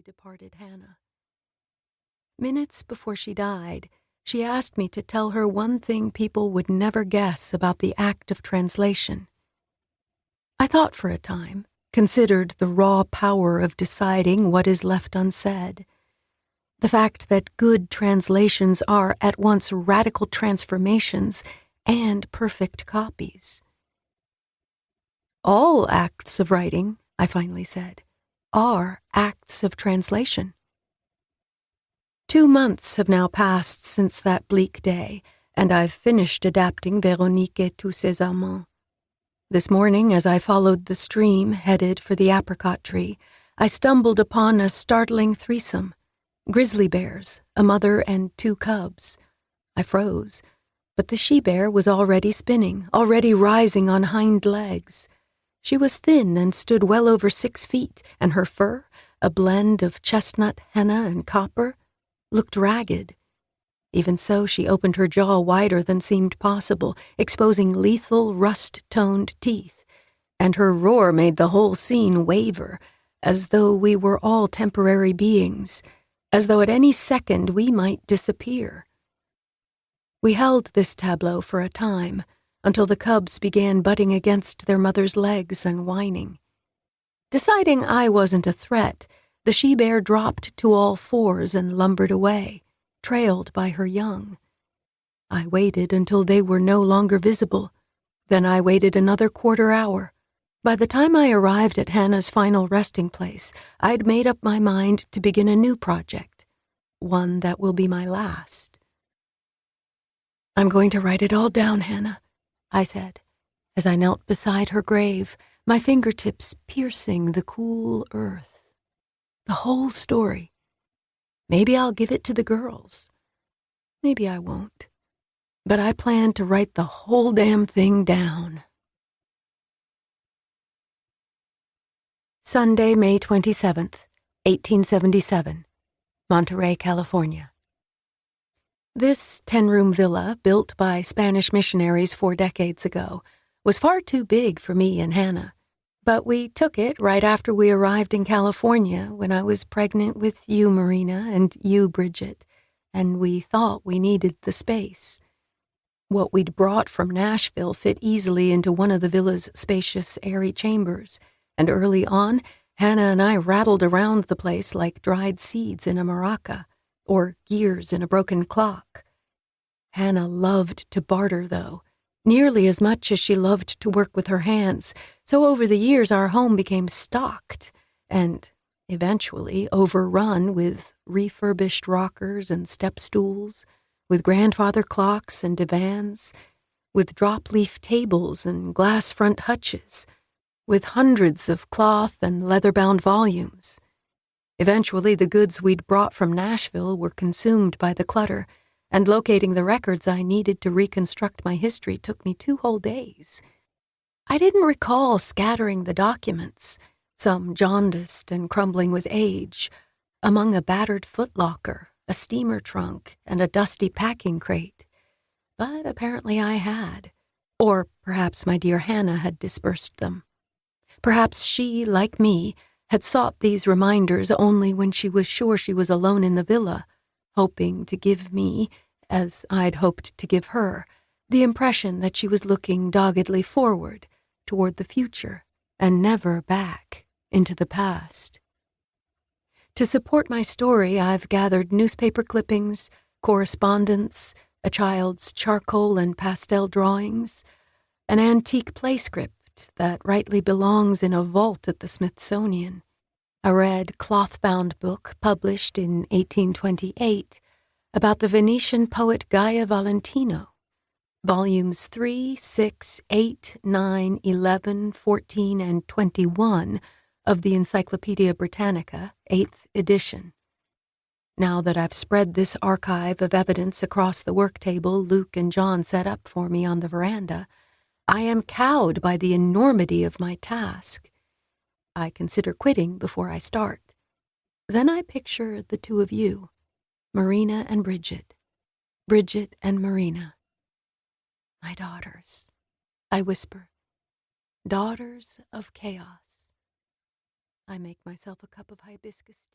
slowly departed Hannah. Minutes before she died, she asked me to tell her one thing people would never guess about the act of translation. I thought for a time, considered the raw power of deciding what is left unsaid. The fact that good translations are at once radical transformations and perfect copies. All acts of writing, I finally said, are acts of translation. 2 months have now passed since that bleak day, and I've finished adapting Véronique et tous ses amants. This morning, as I followed the stream headed for the apricot tree, I stumbled upon a startling threesome. Grizzly bears, a mother and 2 cubs. I froze, but the she-bear was already spinning, already rising on hind legs. She was thin and stood well over 6 feet, and her fur, a blend of chestnut, henna, and copper, looked ragged. Even so, she opened her jaw wider than seemed possible, exposing lethal, rust-toned teeth, and her roar made the whole scene waver, as though we were all temporary beings, as though at any second we might disappear. We held this tableau for a time, until the cubs began butting against their mother's legs and whining. Deciding I wasn't a threat, the she-bear dropped to all 4s and lumbered away, trailed by her young. I waited until they were no longer visible. Then I waited another quarter hour. By the time I arrived at Hannah's final resting place, I'd made up my mind to begin a new project, one that will be my last. "I'm going to write it all down, Hannah," I said, as I knelt beside her grave, my fingertips piercing the cool earth. The whole story. Maybe I'll give it to the girls. Maybe I won't. But I plan to write the whole damn thing down. Sunday, May 27th, 1877, Monterey, California. This 10-room villa, built by Spanish missionaries 4 decades ago, was far too big for me and Hannah, but we took it right after we arrived in California when I was pregnant with you, Marina, and you, Bridget, and we thought we needed the space. What we'd brought from Nashville fit easily into one of the villa's spacious, airy chambers, and early on, Hannah and I rattled around the place like dried seeds in a maraca, or gears in a broken clock. Hannah loved to barter, though, nearly as much as she loved to work with her hands, so over the years our home became stocked and, eventually, overrun with refurbished rockers and step stools, with grandfather clocks and divans, with drop-leaf tables and glass front hutches, with hundreds of cloth and leather-bound volumes. Eventually, the goods we'd brought from Nashville were consumed by the clutter, and locating the records I needed to reconstruct my history took me 2 whole days. I didn't recall scattering the documents, some jaundiced and crumbling with age, among a battered footlocker, a steamer trunk, and a dusty packing crate. But apparently I had. Or perhaps my dear Hannah had dispersed them. Perhaps she, like me, had sought these reminders only when she was sure she was alone in the villa, hoping to give me, as I'd hoped to give her, the impression that she was looking doggedly forward, toward the future, and never back into the past. To support my story, I've gathered newspaper clippings, correspondence, a child's charcoal and pastel drawings, an antique playscript that rightly belongs in a vault at the Smithsonian, a red cloth-bound book published in 1828 about the Venetian poet Gaia Valentino, volumes 3, 6, 8, 9, 11, 14, and 21 of the Encyclopedia Britannica, 8th edition. Now that I've spread this archive of evidence across the work table Luke and John set up for me on the veranda, I am cowed by the enormity of my task. I consider quitting before I start. Then I picture the 2 of you, Marina and Bridget, Bridget and Marina. My daughters, I whisper, daughters of chaos. I make myself a cup of hibiscus tea.